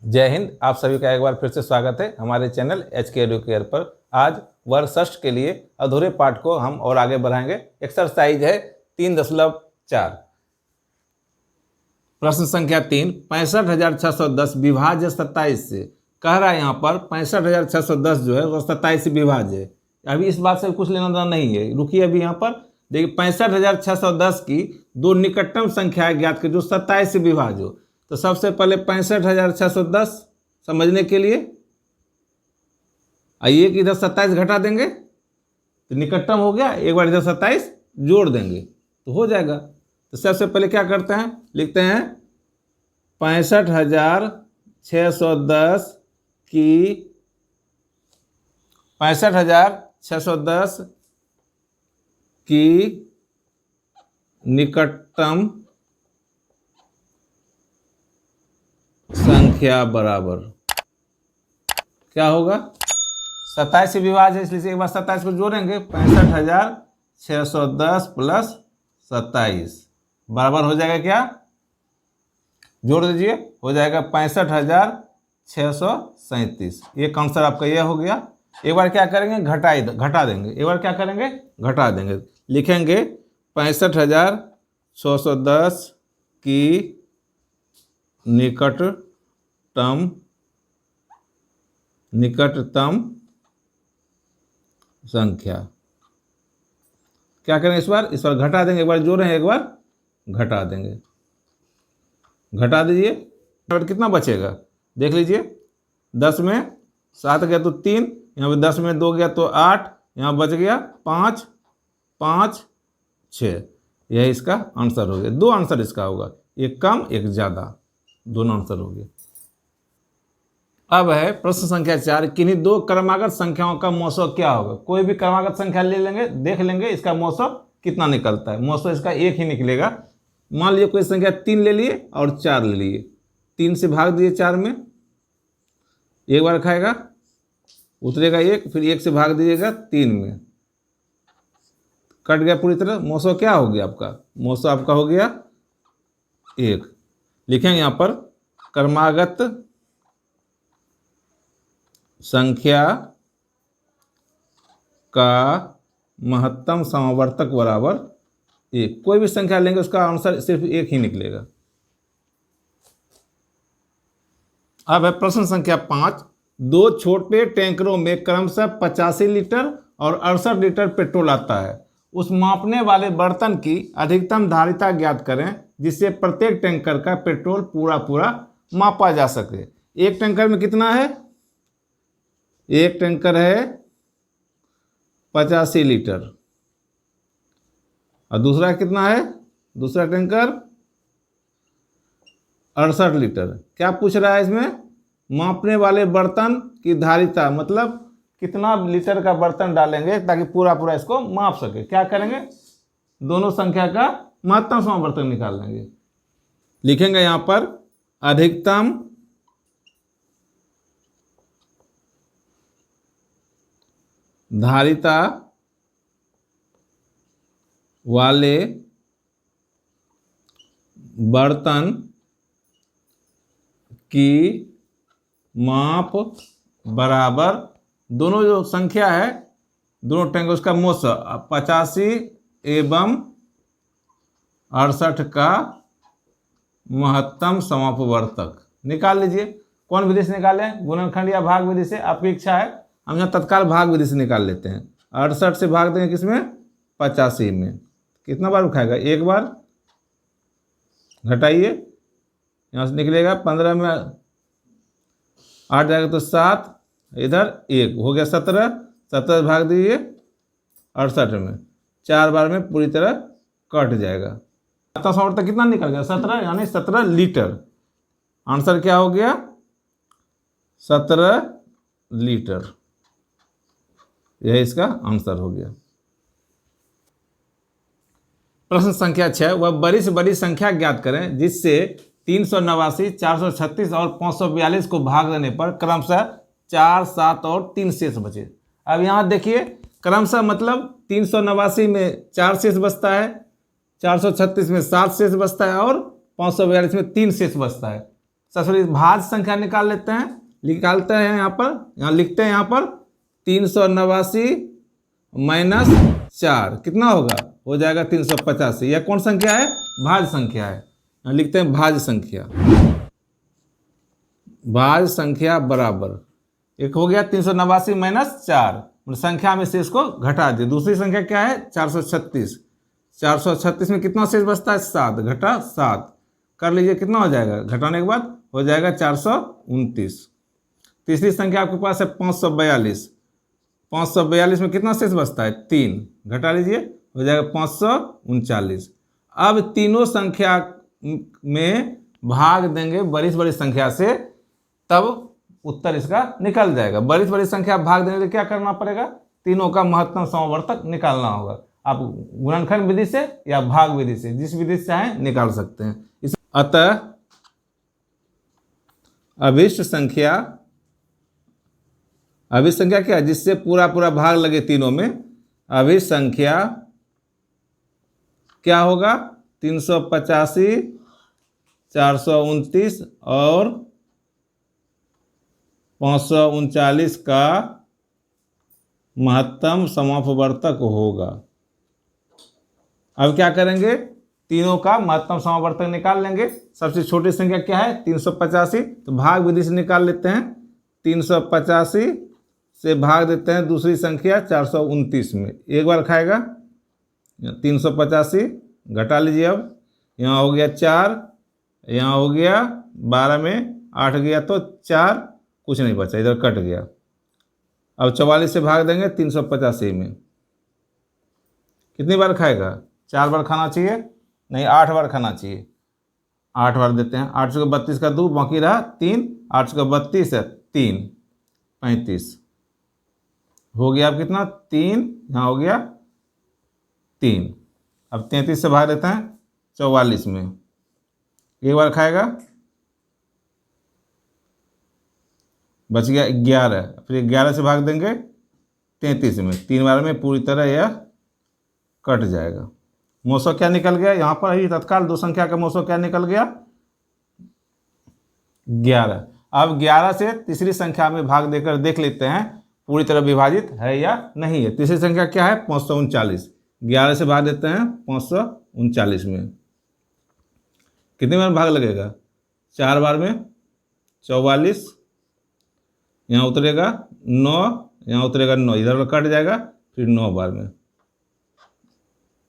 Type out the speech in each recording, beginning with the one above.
जय हिंद। आप सभी का एक बार फिर से स्वागत है हमारे चैनल HK एडुकेयर पर। आज वर्ग षष्ठ के लिए अधूरे पाठ को हम और आगे बढ़ाएंगे। एक्सरसाइज है 3.4। प्रश्न संख्या 3, 65,610 विभाज्य 27 से कह रहा है। यहाँ पर 65,610 जो है वो 27 से विभाज्य है। अभी इस बात से कुछ लेना देना नहीं है, रुकिए। अभी यहाँ पर देखिए 65,610 की दो निकटतम संख्याएं ज्ञात कर जो 27 से विभाज्य हो। तो सबसे पहले 65,610 समझने के लिए आइए कि इधर 27 घटा देंगे तो निकटतम हो गया। एक बार इधर 27 जोड़ देंगे तो हो जाएगा। तो सबसे पहले क्या करते हैं, लिखते हैं 65,610 की 65,610 की निकटतम संख्या बराबर क्या होगा, 27 से विभाज्य है, इसलिए एक बार 27 को जोड़ेंगे। 65,610 प्लस 27 बराबर हो जाएगा क्या, जोड़ दीजिए, हो जाएगा 65,637। एक आंसर आपका यह हो गया। एक बार क्या करेंगे, घटा देंगे। एक बार क्या करेंगे, घटा देंगे। लिखेंगे 65,610 की निकटतम संख्या। क्या करेंगे, इस बार घटा देंगे। एक बार जोड़े हैं, एक बार घटा देंगे। घटा दीजिए, कितना बचेगा देख लीजिए। 10 में 7 गया तो 3, यहाँ पे 10 में 2 गया तो 8, यहाँ बच गया 5, 5, 6। यह इसका आंसर हो गया। दो आंसर इसका होगा, एक कम एक ज़्यादा, दोनों आंसर हो गए। अब है प्रश्न संख्या 4, किन्हीं दो क्रमागत संख्याओं का मौसो क्या होगा। कोई भी क्रमागत संख्या ले लेंगे, देख लेंगे इसका मौसो कितना निकलता है। मौसो इसका एक ही निकलेगा। मान लीजिए कोई संख्या 3 ले लिए और 4 ले लिए। 3 से भाग दिए 4 में, एक बार खाएगा उतरेगा 1, फिर 1 से भाग दीजिएगा 3 में, कट गया पूरी तरह। मौसो क्या हो गया आपका, मौसो आपका हो गया 1। लिखेंगे यहाँ पर क्रमागत संख्या का महत्तम समावर्तक बराबर 1। कोई भी संख्या लेंगे उसका आंसर सिर्फ 1 ही निकलेगा। अब है प्रश्न संख्या 5, दो छोटे टैंकरों में क्रमशः 85 लीटर और 68 लीटर पेट्रोल आता है। उस मापने वाले बर्तन की अधिकतम धारिता ज्ञात करें जिससे प्रत्येक टैंकर का पेट्रोल पूरा मापा जा सके। एक टैंकर में कितना है, एक टैंकर है 85 लीटर और दूसरा कितना है, दूसरा टैंकर 68 लीटर। क्या पूछ रहा है इसमें, मापने वाले बर्तन की धारिता, मतलब कितना लीटर का बर्तन डालेंगे ताकि पूरा इसको माप सके। क्या करेंगे, दोनों संख्या का महत्तम समावर्तक निकाल लेंगे। लिखेंगे यहां पर अधिकतम धारिता वाले बर्तन की माप बराबर, दोनों जो संख्या है दोनों टैंक उसका मौसा 85 एवं 68 का महत्तम समापवर्तक निकाल लीजिए। कौन विधि से निकालें, गुणनखंड या भाग विधि से, आपकी इच्छा है। हम यहाँ तत्काल भाग विधि से निकाल लेते हैं। 68 से भाग देंगे किसमें, 85 में। कितना बार उठाएगा, एक बार। घटाइए, यहाँ से निकलेगा 15 में 8 जाएगा तो 7, इधर 1 हो गया 17। 17 भाग दीजिए 68 में, 4 बार में पूरी तरह कट जाएगा। समावर्तक कितना निकल गया, 17, यानी 17 लीटर। आंसर क्या हो गया, 17 लीटर। यह इसका आंसर हो गया। प्रश्न संख्या 6, वह बड़ी से बड़ी संख्या ज्ञात करें जिससे 389, 436 और 542 को भाग देने पर क्रमशः 4, 7 और 3 शेष बचे। अब यहाँ देखिए क्रमशः मतलब 389 में 4 शेष बचता है, 436 में 7 शेष बचता है और 542 में 3 शेष बचता है। सबसे पहले भाज्य संख्या निकाल लेते हैं, निकालते हैं यहाँ लिखते हैं यहाँ पर 389 माइनस 4 कितना होगा, हो जाएगा 385। यह कौन संख्या है, भाज्य संख्या है। यहाँ लिखते हैं भाज्य संख्या, भाज्य संख्या बराबर एक हो गया 389 माइनस 4, संख्या में से इसको घटा दिए। दूसरी संख्या क्या है 436, 436 में कितना शेष बचता है 7, घटा 7 कर लीजिए, कितना हो जाएगा, घटाने के बाद हो जाएगा 429। तीसरी संख्या आपके पास है 542, 542 में कितना शेष बचता है 3, घटा लीजिए, हो जाएगा 539। अब तीनों संख्या में भाग देंगे बड़ी से बड़ी संख्या से, तब उत्तर इसका निकल जाएगा। बड़ी से बड़ी संख्या भाग देने के लिए क्या करना पड़ेगा, तीनों का महत्तम समवर्तक निकालना होगा। आप गुणनखंड विधि से या भाग विधि से, जिस विधि से चाहें निकाल सकते हैं। अतः अभिष्ट संख्या क्या है, जिससे पूरा पूरा भाग लगे तीनों में, अभिष्ट संख्या क्या होगा 385, 429 और 539 का महत्तम समापवर्तक होगा। अब क्या करेंगे, तीनों का महत्तम समापवर्तक निकाल लेंगे। सबसे छोटी संख्या क्या है 385, तो भाग विधि से निकाल लेते हैं। 385 से भाग देते हैं दूसरी संख्या 429 में, एक बार खाएगा 385, घटा लीजिए। अब यहाँ हो गया 4, यहाँ हो गया 12 में 8 गया तो 4, कुछ नहीं बचा, इधर कट गया। अब 44 से भाग देंगे 385 में, कितनी बार खाएगा, 4 बार खाना चाहिए, नहीं 8 बार खाना चाहिए। 8 बार देते हैं, 8 से 32 का 2 बाकी रहा 3, 8 से 32 है 3, 35 हो गया। अब कितना 3, यहाँ हो गया 3। अब 33 से भाग देते हैं 44 में, एक बार खाएगा, बच गया 11, फिर 11 से भाग देंगे 33 में, 3 बार में पूरी तरह यह कट जाएगा। मोसो क्या निकल गया, यहाँ पर ही तत्काल दो संख्या का मोसो क्या निकल गया 11। अब 11 से तीसरी संख्या में भाग देकर देख लेते हैं पूरी तरह विभाजित है या नहीं है। तीसरी संख्या क्या है 539, 11 से भाग देते हैं 539 में, कितने बार भाग लगेगा 4 बार में 44, यहाँ उतरेगा 9, यहाँ उतरेगा 9, इधर कट जाएगा, फिर 9 बार में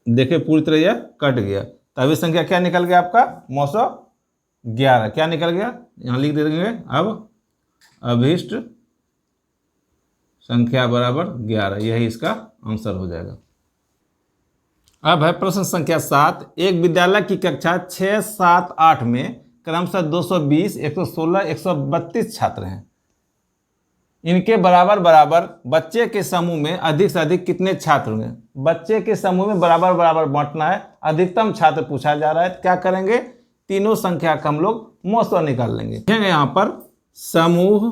देखिए पूरी तरह यह कट गया। तभी संख्या क्या निकल गया आपका 911, क्या निकल गया, यहाँ लिख देंगे। अब अभिष्ट संख्या बराबर 11, यही इसका आंसर हो जाएगा। अब है प्रश्न संख्या 7। एक विद्यालय की कक्षा 6, 7, 8 में क्रमशः 220, 116, 132 छात्र हैं। इनके बराबर बराबर बच्चे के समूह में अधिक से अधिक कितने छात्र होंगे। बच्चे के समूह में बराबर बराबर बांटना है, अधिकतम छात्र पूछा जा रहा है। क्या करेंगे, तीनों संख्या का हम लोग मोसो निकाल लेंगे। देखेंगे यहाँ पर समूह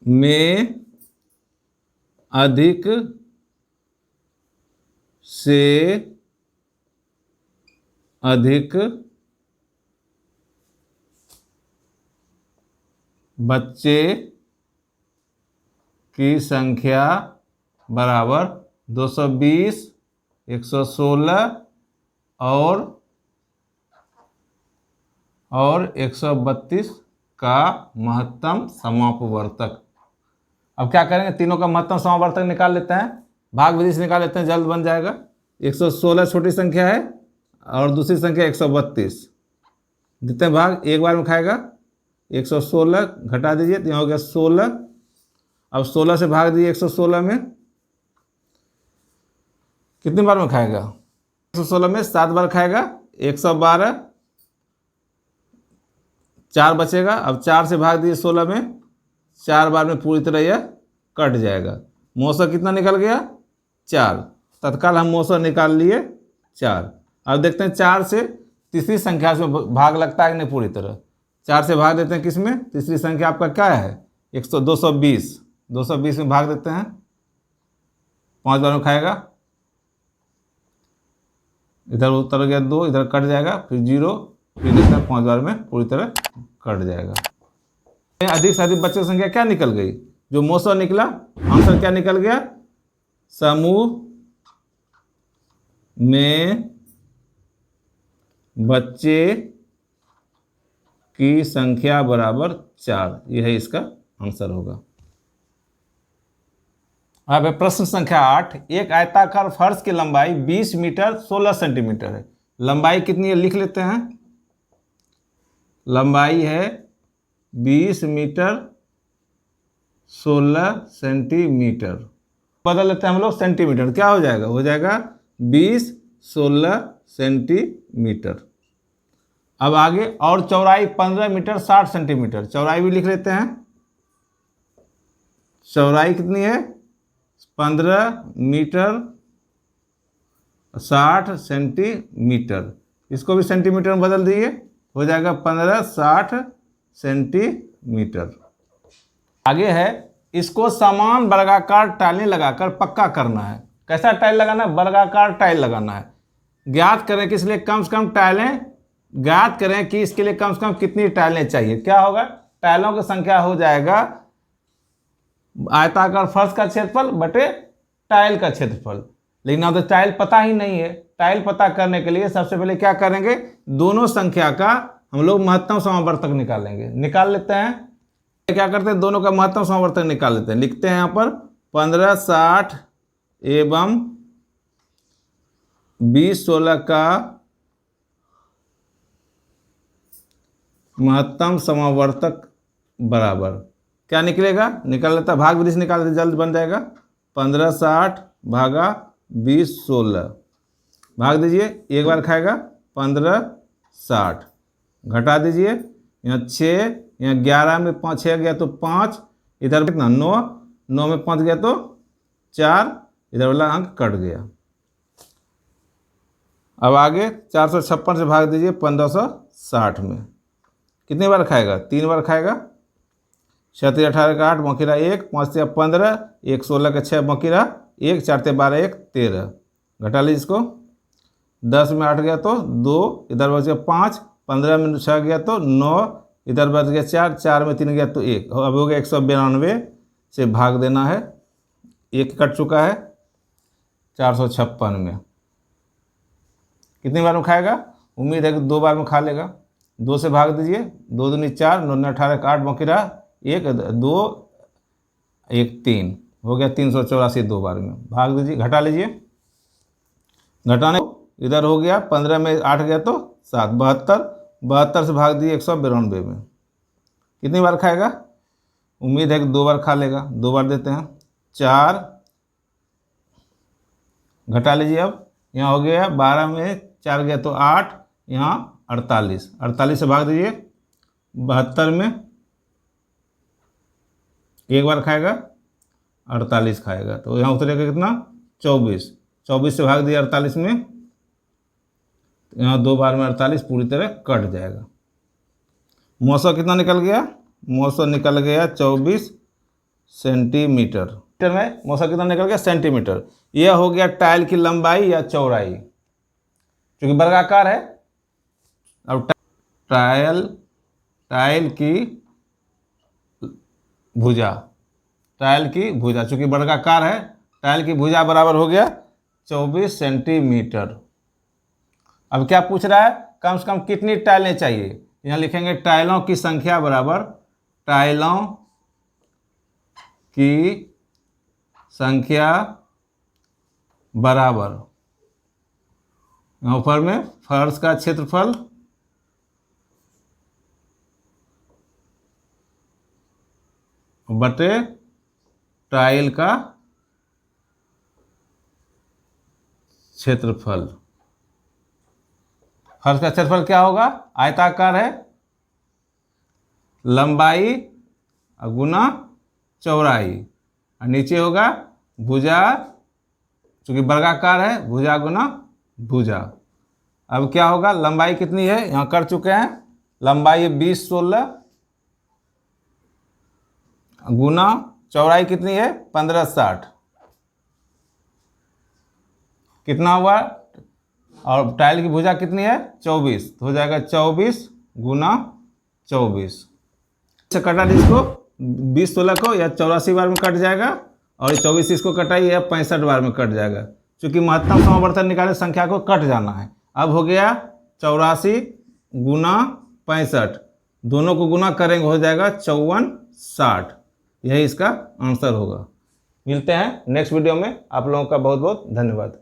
में अधिक से अधिक बच्चे की संख्या बराबर 220, 116 और 132 का महत्तम समापवर्तक। अब क्या करेंगे, तीनों का महत्तम समापवर्तक निकाल लेते हैं, भाग विधि से निकाल लेते हैं, जल्द बन जाएगा। 116 छोटी संख्या है और दूसरी संख्या 132, देते हैं भाग, एक बार में खाएगा 116, घटा दीजिए तो यहाँ हो गया 16। अब 16 से भाग दीजिए 116 में, कितनी बार में खाएगा 116 में 7 बार खाएगा, 112, 4 बचेगा। अब 4 से भाग दीजिए 16 में, 4 बार में पूरी तरह यह कट जाएगा। मोसो कितना निकल गया 4, तत्काल हम मोसो निकाल लिए 4। अब देखते हैं 4 से तीसरी संख्या में भाग लगता है कि नहीं, पूरी तरह 4 से भाग देते हैं किस में, तीसरी संख्या आपका क्या है 220, 220 में भाग देते हैं, 5 बार में खाएगा, इधर उतर गया 2, इधर कट जाएगा, फिर 0, फिर देखते हैं 5 बार में पूरी तरह कट जाएगा। अधिक से अधिक बच्चों की संख्या क्या निकल गई? जो मोसो निकला, आंसर क्या निकल गया? समूह में बच्चे की संख्या बराबर 4, यह इसका आंसर होगा। अब प्रश्न संख्या 8, एक आयताकार फर्श की लंबाई 20 मीटर 16 सेंटीमीटर है। लंबाई कितनी है लिख लेते हैं। लंबाई है 20 मीटर 16 सेंटीमीटर, बदल लेते हैं हम लोग सेंटीमीटर, क्या हो जाएगा? हो जाएगा 20 16 सेंटीमीटर। अब आगे, और चौड़ाई 15 मीटर 60 सेंटीमीटर, चौड़ाई भी लिख लेते हैं। चौड़ाई कितनी है? 15 मीटर 60 सेंटीमीटर, इसको भी सेंटीमीटर में बदल दिए, हो जाएगा 15 60 सेंटीमीटर। आगे है, इसको समान वर्गाकार टाइलें लगाकर पक्का करना है। कैसा टाइल लगाना है? वर्गाकार टाइल लगाना है। ज्ञात करें कि इसलिए कम से कम टाइलें, ज्ञात करें कि इसके लिए कम से कम कितनी टाइलें चाहिए। क्या होगा? टाइलों की संख्या हो जाएगा आयताकार फर्श का क्षेत्रफल बटे टाइल का क्षेत्रफल। लेकिन अब तो टाइल पता ही नहीं है। टाइल पता करने के लिए सबसे पहले क्या करेंगे? दोनों संख्या का हम लोग महत्तम समावर्तक निकालेंगे। निकाल लेते हैं। क्या करते हैं? दोनों का महत्तम समावर्तक निकाल लेते हैं। लिखते हैं यहाँ पर 15 60 एवं 20 16 का महत्तम समावर्तक बराबर क्या निकलेगा? निकाल लेता, भाग विधि से निकाल लेते, जल्द बन जाएगा। 15 60 भागा 20 16, भाग दीजिए, एक बार खाएगा 15 60, घटा दीजिए, यहाँ 6, यहाँ 11 में 5 6 गया तो 5, इधर कितना 9, 9 में 5 गया तो 4, इधर वाला अंक कट गया। अब आगे 456 से भाग दीजिए 1560 में, कितनी बार खाएगा? 3 बार खाएगा। 37 18 का 8 मौखिरा 1, 5 से 15, 1 16 का 6 मौखिरा 1, 4 से 12 1 13, घटा लीजिए इसको। 10 में 8 गया तो 2, इधर बच गया 5, 15 में 6 गया तो 9, इधर बच गया 4, 4 में 3 गया तो 1, अब हो गया 192 से भाग देना है। 1 कट चुका है 456 में। कितनी बार में खाएगा? उम्मीद है कि 2 बार में खा लेगा। 2 से भाग दीजिए, 2 दूनी 4, 9 18 का 8 मौखिरा 1 2 1 3, हो गया 384 2 बार में। भाग दीजिए, घटा लीजिए। घटाने इधर हो गया 15 में 8 गया तो 7, 72, 72 से भाग दिए 192 में। कितनी बार खाएगा? उम्मीद है कि 2 बार खा लेगा। 2 बार देते हैं 4, घटा लीजिए। अब यहाँ हो गया 12 में 4 गया तो 8, यहाँ 48, 48 से भाग दीजिए 72 में, एक बार खाएगा 48 खाएगा तो यहाँ उतरेगा कितना? 24, 24 से भाग दिया 48 में, यहाँ 2 बार में 48 पूरी तरह कट जाएगा। मौसम कितना निकल गया? मौसम निकल गया 24 सेंटीमीटर। में मौसम कितना निकल गया? सेंटीमीटर। यह हो गया टाइल की लंबाई या चौड़ाई, क्योंकि वर्गाकार है। अब टाइल की भुजा, टाइल की भुजा चूंकि वर्गाकार है, टाइल की भुजा बराबर हो गया 24 सेंटीमीटर। अब क्या पूछ रहा है? कम से कम कितनी टाइलें चाहिए। यहाँ लिखेंगे टाइलों की संख्या बराबर टाइलों की संख्या बराबर, ऊपर में फर्श का क्षेत्रफल बटे टाइल का क्षेत्रफल। फर्श का क्षेत्रफल क्या होगा? आयताकार है, लंबाई गुना चौड़ाई, और नीचे होगा भुजा, चूंकि वर्गाकार है, भुजा गुना भुजा। अब क्या होगा? लंबाई कितनी है? यहाँ कर चुके हैं। लंबाई 20 16 गुना चौड़ाई कितनी है? 15 60, कितना हुआ? और टाइल की भुजा कितनी है 24, तो हो जाएगा 24 गुना 24 से कटा दी इसको 20 16 को या 84 बार में कट जाएगा और 24 इसको कटाई या 65 बार में कट जाएगा। क्योंकि महत्तम समावर्तन निकाले संख्या को कट जाना है। अब हो गया 84 गुना 65, दोनों को गुना करेंगे हो जाएगा 54 60। यही इसका आंसर होगा। मिलते हैं नेक्स्ट वीडियो में। आप लोगों का बहुत बहुत धन्यवाद।